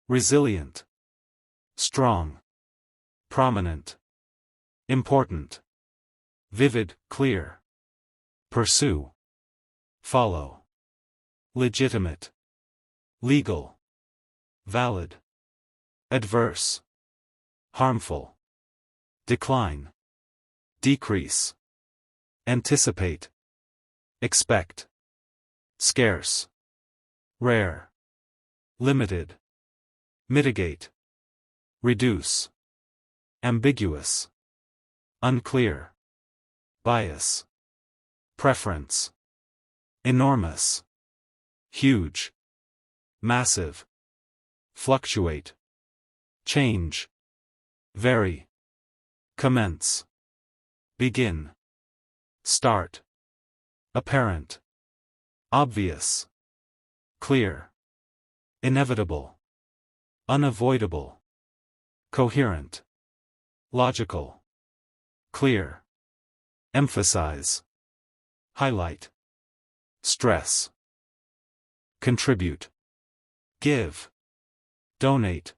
resilient, strong, prominent, important, vivid, clear, pursue, follow, legitimate, legal, valid, adverse, harmful, decline, decrease, anticipate, expect, scarce, rare, limited, mitigate, reduce, ambiguous, unclear, bias, preference, enormous, huge, massive, fluctuate, change, vary, commence, begin, start, apparent, obvious, clear, inevitable, unavoidable, coherent, logical, clear, emphasize, highlight, stress, contribute, give, donate,